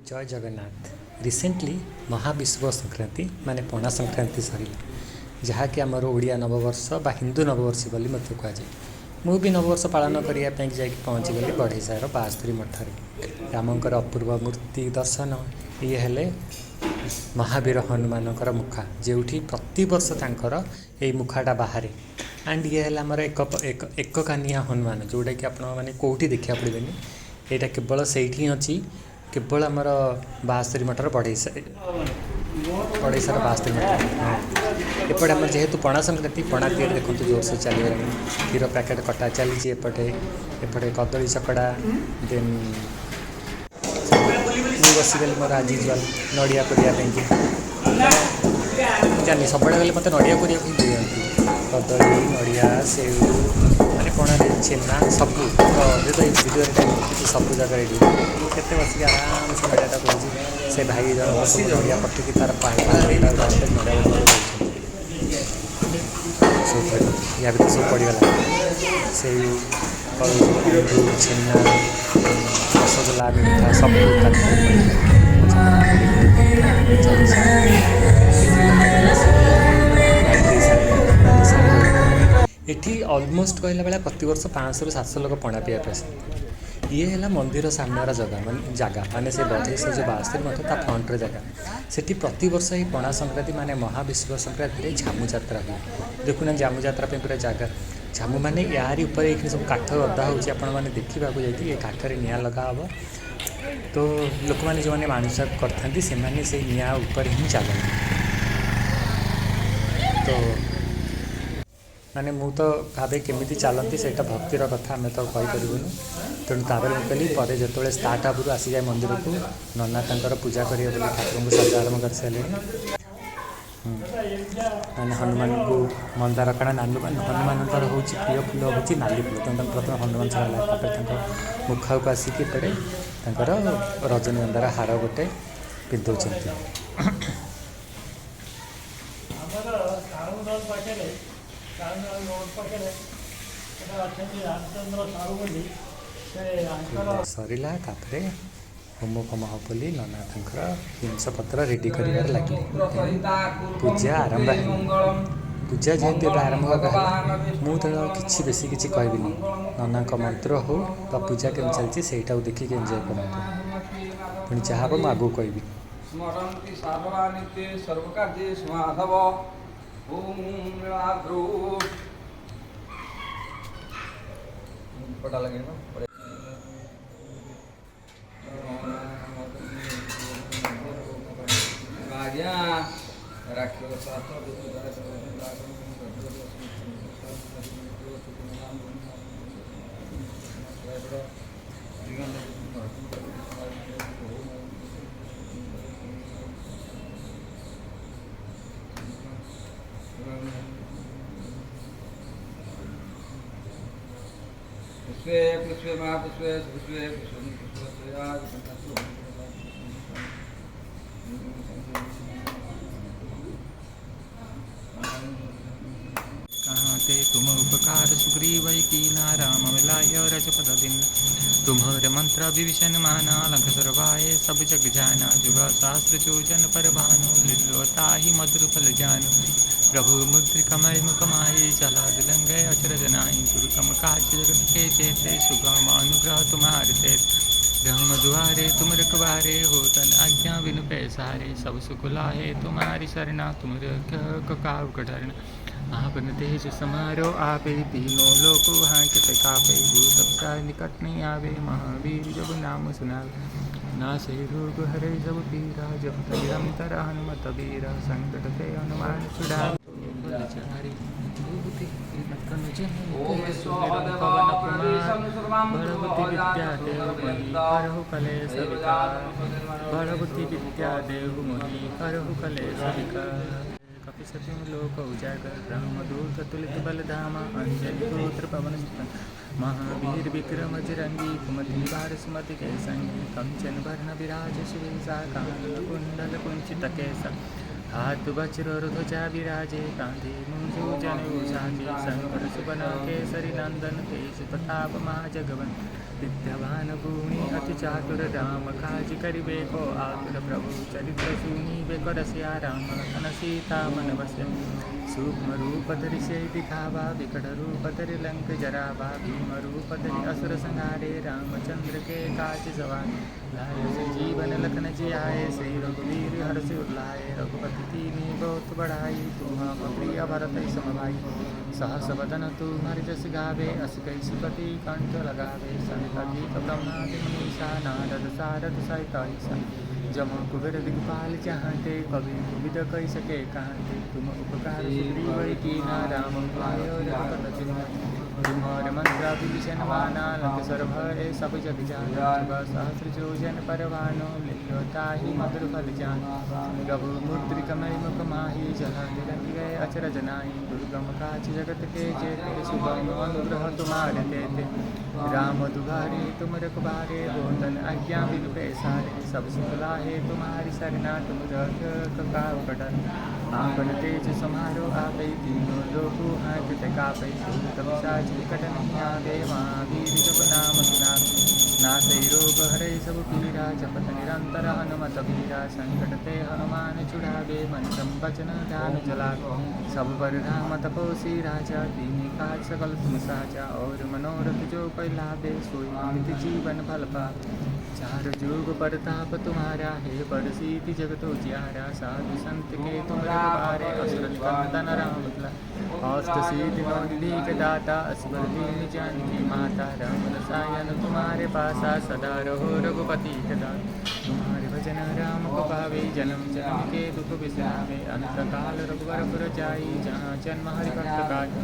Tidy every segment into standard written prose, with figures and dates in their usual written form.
जय जगन्नाथ रिसेंटली महाविश्व संक्रांति माने पणा संक्रांति सरला जहाँकि आमर ओडिया नववर्ष बा हिंदू नववर्ष बोली मत कहुए मु भी नववर्ष पालन करने जा पहुँचीगली बढ़ईसार बास्तरी मठरे रामंकर अपूर्व मूर्ति दर्शन ये हेले महावीर हनुमान मुखा जो प्रतिवर्ष यही मुखाटा बाहर एंड ये है आमर एक कानिया हनुमान जोटा कि आपण मैंने कौटी देखा पड़े यहाँ केवल से अच्छी केवल आमर बास्तरी मठर बढ़ईसार बास्तरी मठ एपटे आम जेहेतु पणा संक्रांति पणा तीर देखो जोर से चलगा क्षीर पैकेट कटा चली एपटे एपटे कदली चकड़ा देन बसीगली मोर आज यूजुआल नड़िया करने जानी सब गले मत नड़िया करने दिखती कदली नड़िया सेऊ माने पणा छेना सबू तो भिडियो सब जगह रेडी केते बस आराम से नड़ियाटा करूँ से भाई जन सब नड़िया पटिकी तार नड़िया या भितर सब पड़गला से छेना रसगोला मिठा सब ये ऑलमोस्ट कहला बेला प्रतिवर्ष 500 ରୁ 700 लोग पणा पीवा पे ये है मंदिर सामने जगह मान जगह माने से बढ़ईस जो बास्तरी मठ ता फ्रंट जगह से प्रतिवर्ष ही पणा संक्रांति माने महाविश्व संक्रांति झामू यात्रा हुए देखुना झामू यात्रा पूरा जगह झामू माने यारी ऊपर ये सब काठ गदा होने देखा जाइए काठर निआ लगा हम तो लोक मैंने जो मैंने मानसिक करते से निआ ऊपर ही चलती तो माने मु तो भावे केमी चलती से भक्तिर कथा आम तो कहीपरूँ तेणु तापर मुझे पर जो स्टार्ट आगुरी आसी जाए मंदिर को नना तर पूजा करेंगे ठाकुर को सजा आरम्भ कर सारे मैंने हनुमान को मंदार कड़ा नालू हनुमान हूँ प्रिय फूल हूँ नाली फूल तेणु प्रथम हनुमान चढ़ा मुखा को आसिक पड़े रजनीगंधार हार गोटे पिंधुंट सरला होम फम हम बोली नना जिनपतर रेडी कर लगे पूजा आरंभ पूजा जेहेतु आरंभ मुझे कि बेसी किसी कहबी नना मंत्र हो तो पूजा केम चलती से देखिए एंजॉय करते पुणी जहाँ हम आगू कहबी पता लगे ना आज्ञा राखियो साथ पुष्पे पुष्पे महापुष्पे पुष्पे कहाँ ते तुम उपकार सुग्रीव की नाराम मिलाय रजपद दिन तुम्हारे मंत्र विभीषण माना लंक सरवाए सब जग जाना जुग सहस्र चोजन पर भानु लीलोता ही मधुर फल जान प्रभु मुद्रिक कमल मुकमाई चला दुलंग अचर जनाई दुर्गम काज जगत के चेते सुगम अनुग्रह तुम्हारे ते ब्रह्म द्वारे तुम रखवारे हो तन आज्ञा बिनु पैसारे सब सुख लाहे तुम्हारी शरणा तुम काव कठरना आपन तेज समारो आपे तीनों लोक हांकते कापे भूत निकट नहीं आवे महावीर जब नाम सुनावे नासे रोग हरे सब पीरा जब निरंतर हनुमत वीरा संकट से हनुमान छुड़ावे बड़बुद्धि विद्या देव मोहि करहु कलेश कपिसति लोक उजागर रामदूत तुलित बलधामा अंजलि पुत्र पवन महावीर विक्रम जरंगी कुमति निवार सुमति के संगी कंचन वर्ण विराज सुवेशा कानन कुंडल कुंचित केसा हाथ वज्र और ध्वजा विराजे कांधे मुंजो जनेऊ साजे शंकर सुवन केसरी नंदन तेज प्रताप महाजगवन विद्यवान गुणी अति चातुर राम काज करिबे को आतुर प्रभु चरित्र सुनी को रसिया राम लखन सीता मन बस्य सूक्ष्म रूप धरि से दिखावा विकट रूप धरि लंक जरावा भीम रूप धरि असुर संहारे रामचंद्र के काज सवार लाए जीवन लखन जियाए श्री रघुवीर हर्ष उल्लाए रघुपति कीन्ही बहुत बढ़ाई तुम प्रिय भरत सम भाई सहस बदन तुम्हारी जस गावे अस कई सुपति कंठ लगावे संकटित ब्रह्मादि मनीषा नारद सारद सहित जम कुबेर दिगपाल चाहते कवि विद कही सके कहते तुम उपकार सुग्रीव कीना राम आयो रघुपति तुम्हार मंत्र विभीषण माना लंक सर भय सब जग जाना सहस्र जोजन परवानो लिखता ही मधुर फल जान प्रभु मुद्रिक मय मुख माही जहाँ तिरंग गए अचरज नाई दुर्गम काज जगत के जेते शुभम अनुग्रह तुम्हारे देते राम दुआरे तुम रखबारे बोतन आज्ञा बिनु पैसारे सब सुखला है तुम्हारी सरना तुम रखा कटन आपन तेज समारो आपै तीनों लोको हाथ कापै तब साज निकट नहीं आवे महावीर जब नाम सुना नासै रोग हरै सब पीरा जपत निरंतर हनुमत बीरा संकट ते हनुमान छुड़ावे मन वचन ध्यान जलावे सब पर राम तपोसी राजा दीनी काज सकल तुम साजा और मनोरथ जो पैलावे सोई नित जीवन फल पा चार जुग परताप तुम्हारा है पर सीति जगत उजियारा साधु संत के तुम रखवारे असुर निकंदन राम बदला अष्ट सिद्धि नौ निधि के दाता असबर दीन जानकी माता राम रसायन तुम्हारे पासा सदा रहो रघुपति के दाता तुम्हारे भजन राम को पावे जन्म जन्म के दुख बिसरावे अंत काल रघुवर पुर जाई जहाँ जन्म हरि भक्त काज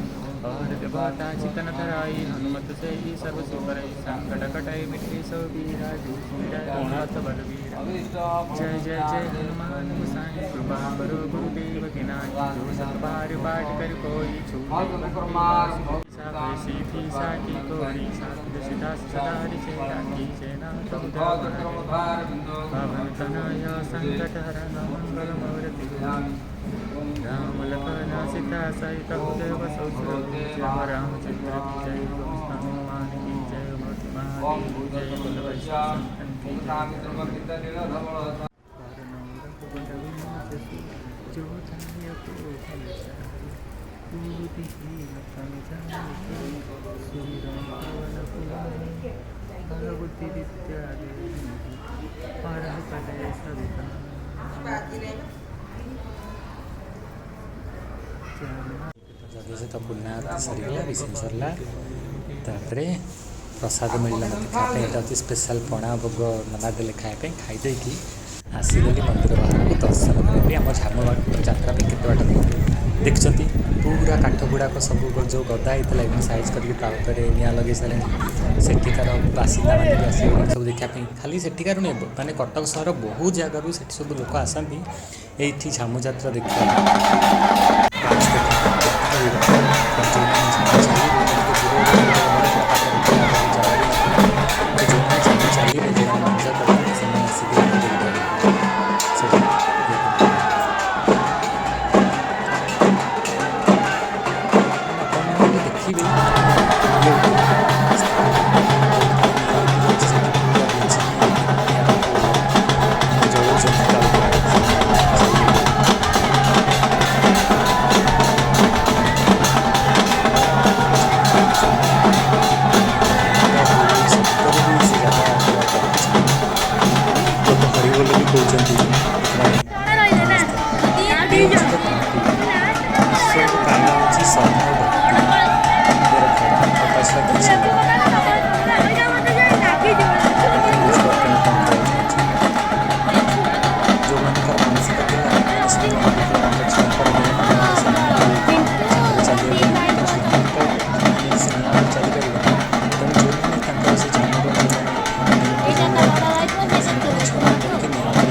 और देवता चितन धराई हनुमत से ही सर्व सुपरई संकट कटई मिट्टी सो बीरा हाथ बलवीरा जय जय जय हनुमान गोसाई कृपा करो गुरुदेव की नाई जो सत बार पाठ कर कोई छूटे सीधी साकी कोरी साधु सीधा सदारि चेताकी सेना पवन तनय संकट हरण मंगल मूर्ति राम लखन सीता सहित देव सौर रामचंद्र की जय हनुमान की जय महादेव जय बलवैष्णव तो पुण्य सरगला विषय सरला तापर प्रसाद मिलला मत खाए अति स्पेशल पणा भोग नना देले खाए खाईदे कि आसीगली मंदिर बाहर को दर्शन करी आम झामबाग यात्रा भी केते बाट देखते पूरा काठ गुड़ाक सब जो गदा होता है साइज करके निआ लगे सारे सेठिकार बासिंदा मैंने भी आस सब देखापी खाली सेठिकार नुहे माने कटक सहर बहुत जगार से सब लोक आसती ये झामु यात्रा देखा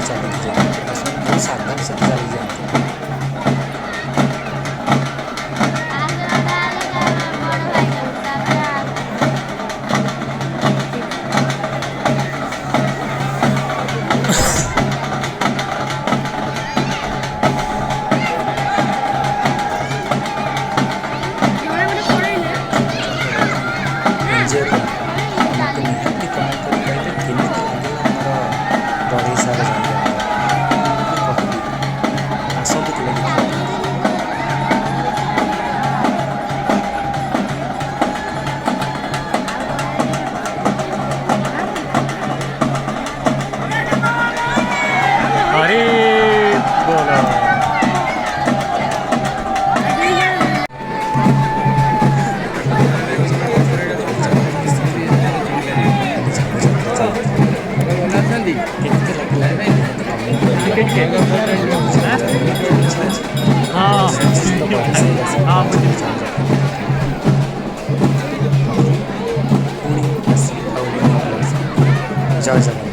Thank you. ଜାଣିଲେ କହିବି ଆସନ୍ତୁ କେବେ ଦେଖିବା। हरे बोलो। କେମିତି ଲାଗିଲା हाँ हाँ मुझे ପୁଣି ଆସିବି ଆଉ ଜୟ ଜଗନ୍ନାଥ।